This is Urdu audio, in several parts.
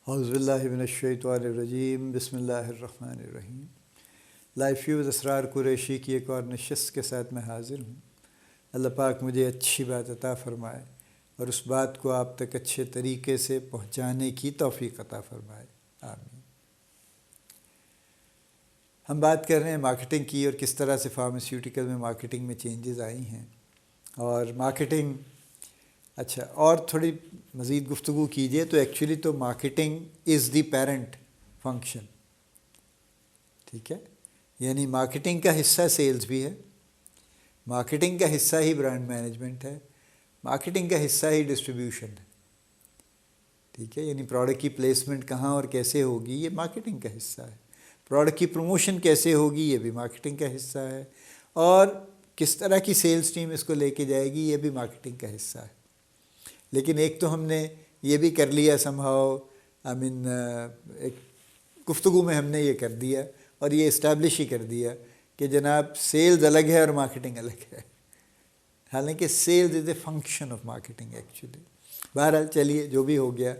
اعوذ باللہ من الشیطان الرجیم، بسم اللہ الرحمن الرحیم۔ لائف فیوز اسرار قریشی کی ایک اور نشست کے ساتھ میں حاضر ہوں۔ اللہ پاک مجھے اچھی بات عطا فرمائے اور اس بات کو آپ تک اچھے طریقے سے پہنچانے کی توفیق عطا فرمائے، آمین۔ ہم بات کر رہے ہیں مارکیٹنگ کی اور کس طرح سے فارماسیوٹیکل میں مارکیٹنگ میں چینجز آئی ہیں، اور مارکیٹنگ اور تھوڑی مزید گفتگو کیجیے تو ایکچولی تو marketing is the parent function, ٹھیک ہے، یعنی مارکیٹنگ کا حصہ سیلز بھی ہے، مارکیٹنگ کا حصہ ہی برانڈ مینجمنٹ ہے، مارکیٹنگ کا حصہ ہی ڈسٹریبیوشن ہے، ٹھیک ہے، یعنی پروڈکٹ کی پلیسمنٹ کہاں اور کیسے ہوگی یہ مارکیٹنگ کا حصہ ہے، پروڈکٹ کی پروموشن کیسے ہوگی یہ بھی مارکیٹنگ کا حصہ ہے، اور کس طرح کی سیلز ٹیم اس کو لے کے جائے گی یہ بھی مارکیٹنگ کا حصہ ہے۔ لیکن ایک تو ہم نے یہ بھی کر لیا ایک گفتگو میں ہم نے یہ کر دیا اور یہ اسٹیبلش ہی کر دیا کہ جناب سیلز الگ ہے اور مارکیٹنگ الگ ہے، حالانکہ sales is a function of marketing actually. بہرحال چلیے جو بھی ہو گیا،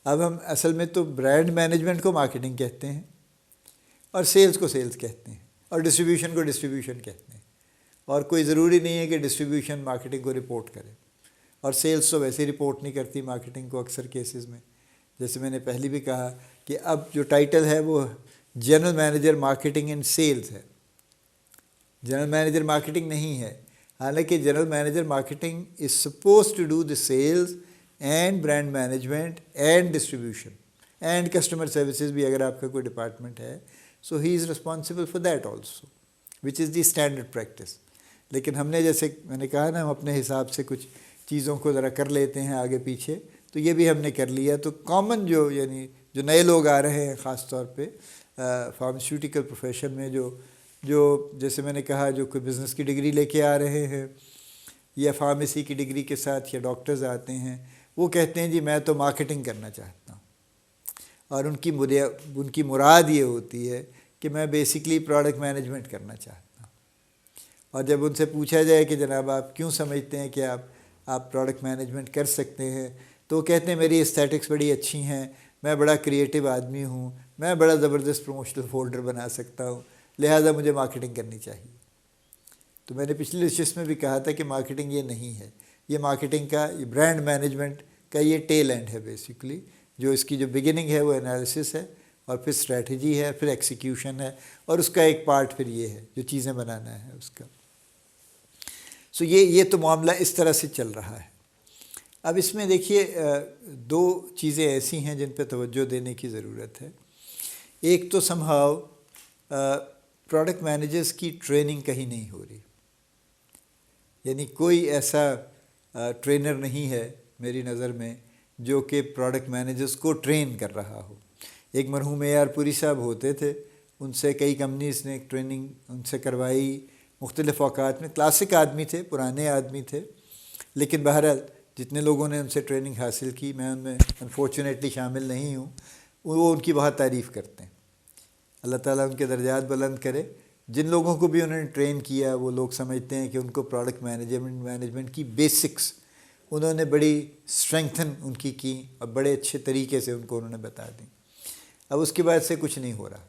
اب ہم اصل میں تو برانڈ مینجمنٹ کو مارکیٹنگ کہتے ہیں اور سیلز کو سیلز کہتے ہیں اور ڈسٹریبیوشن کو ڈسٹریبیوشن کہتے ہیں، اور کوئی ضروری نہیں ہے کہ ڈسٹریبیوشن مارکیٹنگ کو رپورٹ کرے، اور سیلز تو ویسے ہی رپورٹ نہیں کرتی مارکیٹنگ کو اکثر کیسز میں۔ جیسے میں نے پہلے بھی کہا کہ اب جو ٹائٹل ہے وہ general manager marketing and sales ہے، جنرل مینیجر مارکیٹنگ نہیں ہے، حالانکہ general manager marketing is suppose to do the sales and brand management and distribution and customer services بھی اگر آپ کا کوئی ڈپارٹمنٹ ہے، so he is responsible for that also, which is the standard practice. لیکن ہم نے جیسے میں نے کہا نا، ہم اپنے حساب سے کچھ چیزوں کو ذرا کر لیتے ہیں آگے پیچھے، تو یہ بھی ہم نے کر لیا۔ تو کامن یعنی جو نئے لوگ آ رہے ہیں خاص طور پہ فارماسیوٹیکل پروفیشن میں، جو جیسے میں نے کہا جو کوئی بزنس کی ڈگری لے کے آ رہے ہیں یا فارمیسی کی ڈگری کے ساتھ یا ڈاکٹرز آتے ہیں، وہ کہتے ہیں جی میں تو مارکیٹنگ کرنا چاہتا ہوں، اور ان کی مراد یہ ہوتی ہے کہ میں بیسکلی پروڈکٹ مینجمنٹ کرنا چاہتا ہوں۔ اور جب ان سے پوچھا جائے کہ جناب آپ کیوں سمجھتے ہیں کہ آپ پروڈکٹ مینجمنٹ کر سکتے ہیں، تو وہ کہتے ہیں میری اسٹیٹکس بڑی اچھی ہیں، میں بڑا کریٹیو آدمی ہوں، میں بڑا زبردست پروموشنل فولڈر بنا سکتا ہوں، لہٰذا مجھے مارکیٹنگ کرنی چاہیے۔ تو میں نے پچھلی نشست میں بھی کہا تھا کہ مارکیٹنگ یہ نہیں ہے، یہ مارکیٹنگ کا، یہ برانڈ مینجمنٹ کا یہ ٹیل اینڈ ہے بیسکلی، جو اس کی جو بگننگ ہے وہ انالیسس ہے، اور پھر اسٹریٹجی ہے، پھر ایکسیکیوشن ہے، اور اس کا ایک پارٹ پھر یہ ہے جو چیزیں بنانا ہے اس کا۔ سو یہ تو معاملہ اس طرح سے چل رہا ہے۔ اب اس میں دیکھیے دو چیزیں ایسی ہیں جن پہ توجہ دینے کی ضرورت ہے۔ ایک تو سمہاؤ پروڈکٹ مینیجرز کی ٹریننگ کہیں نہیں ہو رہی، یعنی کوئی ایسا ٹرینر نہیں ہے میری نظر میں جو کہ پروڈکٹ مینیجرز کو ٹرین کر رہا ہو۔ ایک مرحوم AR پوری صاحب ہوتے تھے، ان سے کئی کمپنیز نے ٹریننگ ان سے کروائی مختلف اوقات میں، کلاسک آدمی تھے، پرانے آدمی تھے، لیکن بہرحال جتنے لوگوں نے ان سے ٹریننگ حاصل کی، میں ان میں انفارچونیٹلی شامل نہیں ہوں، وہ ان کی بہت تعریف کرتے ہیں۔ اللہ تعالیٰ ان کے درجات بلند کرے۔ جن لوگوں کو بھی انہوں نے ٹرین کیا، وہ لوگ سمجھتے ہیں کہ ان کو پروڈکٹ مینجمنٹ کی بیسکس انہوں نے بڑی اسٹرینگتھن ان کی اور بڑے اچھے طریقے سے ان کو انہوں نے بتا دیں۔ اب اس کے بعد سے کچھ نہیں ہو رہا،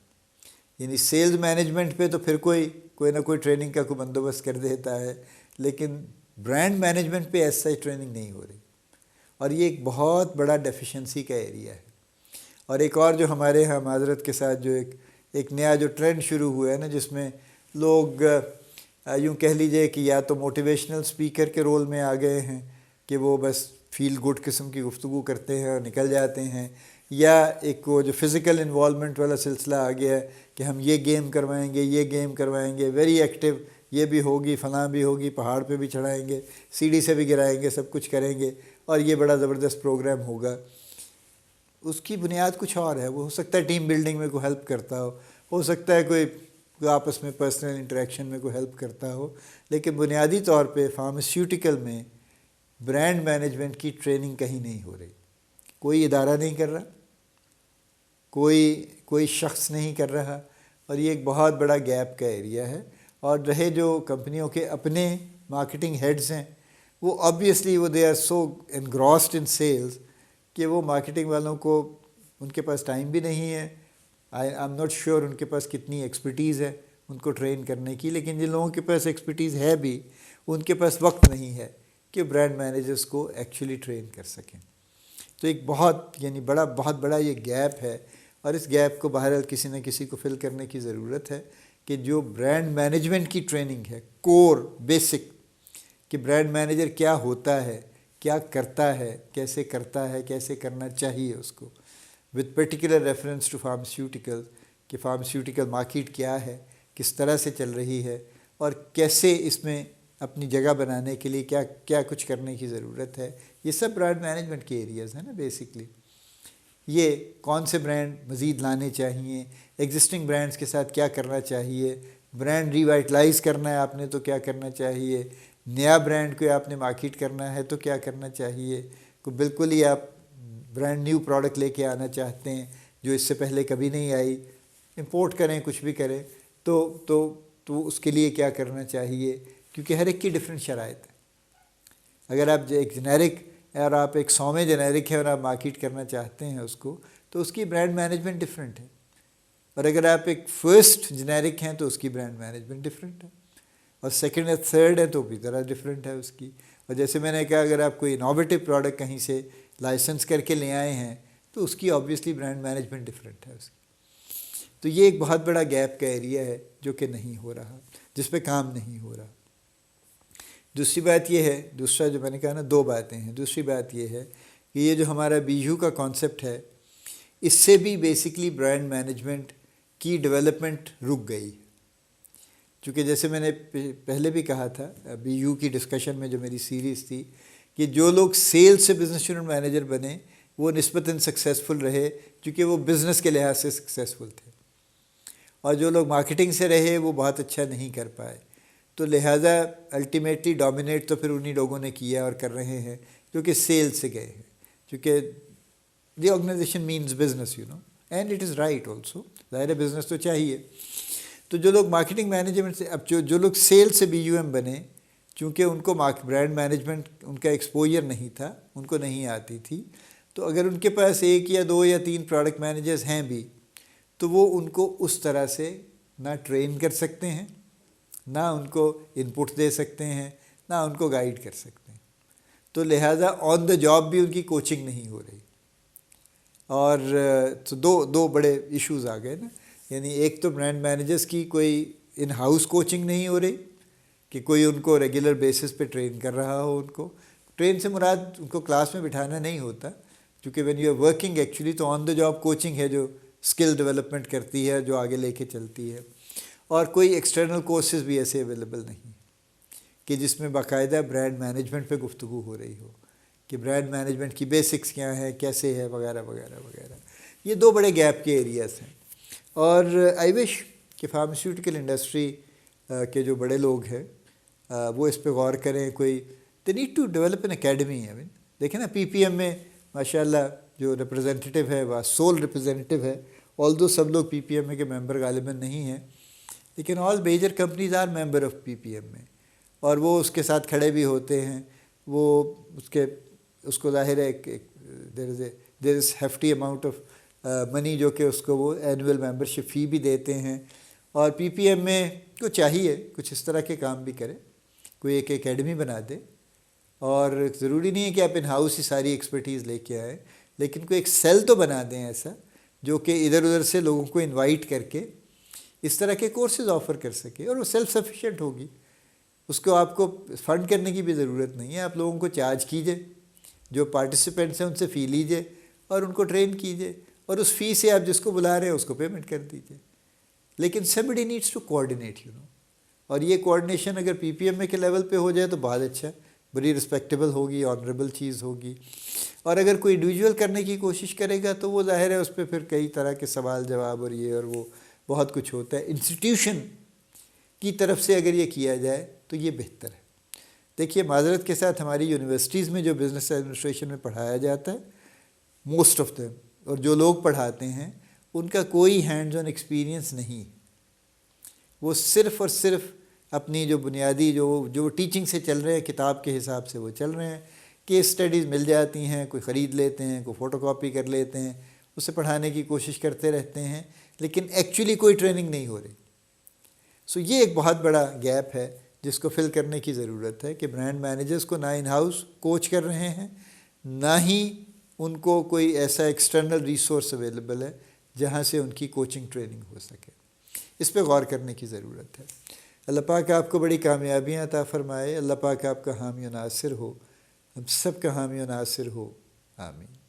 یعنی سیلز مینجمنٹ پہ تو پھر کوئی نہ کوئی ٹریننگ کا کوئی بندوبست کر دیتا ہے، لیکن برانڈ مینجمنٹ پہ ایسا ہی ٹریننگ نہیں ہو رہی، اور یہ ایک بہت بڑا ڈیفیشنسی کا ایریا ہے۔ اور ایک اور جو ہمارے یہاں معذرت کے ساتھ جو ایک نیا جو ٹرینڈ شروع ہوا ہے نا، جس میں لوگ یوں کہہ لیجئے کہ یا تو موٹیویشنل اسپیکر کے رول میں آ گئے ہیں کہ وہ بس فیل گڈ قسم کی گفتگو کرتے ہیں اور نکل جاتے ہیں، یا ایک وہ جو فزیکل انوالومنٹ والا سلسلہ آ گیا ہے کہ ہم یہ گیم کروائیں گے، یہ گیم کروائیں گے، ویری ایکٹیو، یہ بھی ہوگی، فلاں بھی ہوگی، پہاڑ پہ بھی چڑھائیں گے، سیڑھی سے بھی گرائیں گے، سب کچھ کریں گے، اور یہ بڑا زبردست پروگرام ہوگا۔ اس کی بنیاد کچھ اور ہے، وہ ہو سکتا ہے ٹیم بلڈنگ میں کوئی ہیلپ کرتا ہو سکتا ہے کوئی آپس میں پرسنل انٹریکشن میں کوئی ہیلپ کرتا ہو، لیکن بنیادی طور پہ فارماسیوٹیکل میں برانڈ مینجمنٹ کی ٹریننگ کہیں نہیں ہو رہی، کوئی ادارہ نہیں کر رہا، کوئی شخص نہیں کر رہا، اور یہ ایک بہت بڑا گیپ کا ایریا ہے۔ اور رہے جو کمپنیوں کے اپنے مارکیٹنگ ہیڈز ہیں، وہ obviously they are so engrossed in sales کہ وہ مارکیٹنگ والوں کو ان کے پاس ٹائم بھی نہیں ہے. آئی ایم ناٹ شیور ان کے پاس کتنی ایکسپرٹیز ہے ان کو ٹرین کرنے کی. لیکن جن لوگوں کے پاس ایکسپرٹیز ہے بھی, ان کے پاس وقت نہیں ہے کہ برانڈ مینیجرز کو ایکچولی ٹرین کر سکیں. تو ایک بہت بڑا یہ گیپ ہے, اور اس گیپ کو بہرحال کسی نہ کسی کو فل کرنے کی ضرورت ہے کہ جو برانڈ مینجمنٹ کی ٹریننگ ہے, کور بیسک, کہ برانڈ مینیجر کیا ہوتا ہے, کیا کرتا ہے, کیسے کرتا ہے, کیسے کرنا چاہیے اس کو, with particular reference to pharmaceutical, کہ فارماسیوٹیکل مارکیٹ کیا ہے, کس طرح سے چل رہی ہے, اور کیسے اس میں اپنی جگہ بنانے کے لیے کیا کچھ کرنے کی ضرورت ہے. یہ سب برانڈ مینجمنٹ کے ایریاز ہیں نا بیسکلی. یہ کون سے برانڈ مزید لانے چاہیے, ایگزسٹنگ برانڈز کے ساتھ کیا کرنا چاہیے, برانڈ ریوائٹلائز کرنا ہے آپ نے تو کیا کرنا چاہیے, نیا برانڈ کو آپ نے مارکیٹ کرنا ہے تو کیا کرنا چاہیے, کو بالکل ہی آپ برانڈ نیو پروڈکٹ لے کے آنا چاہتے ہیں جو اس سے پہلے کبھی نہیں آئی, امپورٹ کریں, کچھ بھی کریں, تو اس کے لیے کیا کرنا چاہیے, کیونکہ ہر ایک کی ڈفرینٹ شرائط ہے. اگر آپ ایک جنیرک اور آپ ایک 100 جنیرک ہے اور آپ مارکیٹ کرنا چاہتے ہیں اس کو, تو اس کی برانڈ مینجمنٹ ڈفرینٹ ہے. اور اگر آپ ایک فرسٹ جنیرک ہیں تو اس کی برانڈ مینجمنٹ ڈفرینٹ ہے, اور سیکنڈ یا تھرڈ ہے تو بھی طرح ڈفرینٹ ہے اس کی. اور جیسے میں نے کہا, اگر آپ کوئی انوویٹو پروڈکٹ کہیں سے لائسنس کر کے لے آئے ہیں تو اس کی آبویسلی برانڈ مینجمنٹ ڈفرینٹ ہے اس کی. تو یہ ایک بہت بڑا گیپ کا ایریا ہے جو کہ نہیں ہو رہا, جس پہ کام نہیں ہو رہا. دوسری بات یہ ہے, دوسرا جو میں نے کہا نا 2 باتیں ہیں, دوسری بات یہ ہے کہ یہ جو ہمارا BU کا کانسیپٹ ہے, اس سے بھی بیسکلی برانڈ مینجمنٹ کی ڈیولپمنٹ رک گئی. چونکہ جیسے میں نے پہلے بھی کہا تھا BU کی ڈسکشن میں جو میری سیریز تھی, کہ جو لوگ سیل سے بزنس یونٹ مینیجر بنے وہ نسبتاً سکسیزفل رہے کیونکہ وہ بزنس کے لحاظ سے سکسیزفل تھے, اور جو لوگ مارکیٹنگ سے رہے وہ بہت اچھا نہیں کر پائے. تو لہٰذا الٹیمیٹلی ڈومینیٹ تو پھر انہی لوگوں نے کیا اور کر رہے ہیں جو کہ سیل سے گئے ہیں, کیونکہ the organization means business and it is right also, ظاہر بزنس تو چاہیے. تو جو لوگ مارکیٹنگ مینجمنٹ سے, اب جو لوگ سیل سے BUM بنے, چونکہ ان کو برانڈ مینجمنٹ ان کا ایکسپوجر نہیں تھا, ان کو نہیں آتی تھی, تو اگر ان کے پاس 1 یا 2 یا 3 پروڈکٹ مینیجرز ہیں بھی تو وہ ان کو اس طرح سے نہ ٹرین کر سکتے ہیں, نہ ان کو ان پٹ دے سکتے ہیں, نہ ان کو گائیڈ کر سکتے ہیں. تو لہٰذا آن دا جاب بھی ان کی کوچنگ نہیں ہو رہی. اور تو دو بڑے ایشوز آ گئے نا, یعنی ایک تو برانڈ مینیجرز کی کوئی ان ہاؤس کوچنگ نہیں ہو رہی کہ کوئی ان کو ریگولر بیسس پہ ٹرین کر رہا ہو. ان کو ٹرین سے مراد ان کو کلاس میں بٹھانا نہیں ہوتا, کیونکہ when you are working actually تو آن دا جاب کوچنگ ہے جو اسکل ڈیولپمنٹ کرتی ہے, جو آگے لے کے چلتی ہے. اور کوئی ایکسٹرنل کورسز بھی ایسے اویلیبل نہیں کہ جس میں باقاعدہ برانڈ مینجمنٹ پہ گفتگو ہو رہی ہو کہ برانڈ مینجمنٹ کی بیسکس کیا ہے, کیسے ہے, وغیرہ وغیرہ وغیرہ. یہ 2 بڑے گیپ کے ایریاز ہیں. اور آئی وش کہ فارماسیوٹیکل انڈسٹری کے جو بڑے لوگ ہیں وہ اس پہ غور کریں. کوئی they need to develop an academy. دیکھیں نا PPM میں ماشاء اللہ جو ریپرزینٹیو ہے وہ سول ریپرزینٹیو ہے, آلدو سب لوگ PPM کے ممبر غالباً نہیں ہیں, لیکن all major companies are member of PPM میں, اور وہ اس کے ساتھ کھڑے بھی ہوتے ہیں. وہ اس کو ظاہر ہے دیر از ہیفٹی اماؤنٹ آف منی جو کہ اس کو وہ اینول ممبرشپ فی بھی دیتے ہیں. اور PPM میں کو چاہیے کچھ اس طرح کے کام بھی کرے, کوئی ایک اکیڈمی بنا دے. اور ضروری نہیں ہے کہ آپ ان ہاؤس ہی ساری ایکسپرٹیز لے کے آئیں, لیکن کوئی ایک سیل تو بنا دیں ایسا جو کہ ادھر ادھر سے لوگوں کو انوائٹ کر کے اس طرح کے کورسز آفر کر سکے, اور وہ سیلف سفیشینٹ ہوگی. اس کو آپ کو فنڈ کرنے کی بھی ضرورت نہیں ہے, آپ لوگوں کو چارج کیجئے, جو پارٹیسپینٹس ہیں ان سے فی لیجئے اور ان کو ٹرین کیجئے, اور اس فی سے آپ جس کو بلا رہے ہیں اس کو پیمنٹ کر دیجئے. لیکن somebody needs to coordinate اور یہ کوآرڈینیشن اگر PPM کے لیول پہ ہو جائے تو بہت اچھا, بڑی رسپیکٹیبل ہوگی, آنریبل چیز ہوگی. اور اگر کوئی انڈیویجول کرنے کی کوشش کرے گا تو وہ ظاہر ہے اس پہ پھر کئی طرح کے سوال جواب اور یہ اور وہ بہت کچھ ہوتا ہے. انسٹیٹیوشن کی طرف سے اگر یہ کیا جائے تو یہ بہتر ہے. دیکھیے معذرت کے ساتھ ہماری یونیورسٹیز میں جو بزنس ایڈمنسٹریشن میں پڑھایا جاتا ہے, موسٹ آف دیم, اور جو لوگ پڑھاتے ہیں ان کا کوئی ہینڈز آن ایکسپیرینس نہیں. وہ صرف اور صرف اپنی جو بنیادی جو ٹیچنگ سے چل رہے ہیں, کتاب کے حساب سے وہ چل رہے ہیں. کیس اسٹڈیز مل جاتی ہیں, کوئی خرید لیتے ہیں, کوئی فوٹو کاپی کر لیتے ہیں, اسے پڑھانے کی کوشش کرتے رہتے ہیں لیکن ایکچولی کوئی ٹریننگ نہیں ہو رہی. سو یہ ایک بہت بڑا گیپ ہے جس کو فل کرنے کی ضرورت ہے کہ برانڈ مینیجرز کو نہ ان ہاؤس کوچ کر رہے ہیں، نہ ہی ان کو کوئی ایسا ایکسٹرنل ریسورس اویلیبل ہے جہاں سے ان کی کوچنگ ٹریننگ ہو سکے. اس پہ غور کرنے کی ضرورت ہے. اللہ پاک آپ کو بڑی کامیابیاں عطا فرمائے. اللہ پاک آپ کا حامی و ناصر ہو، ہم سب کا حامی و ناصر ہو. آمین.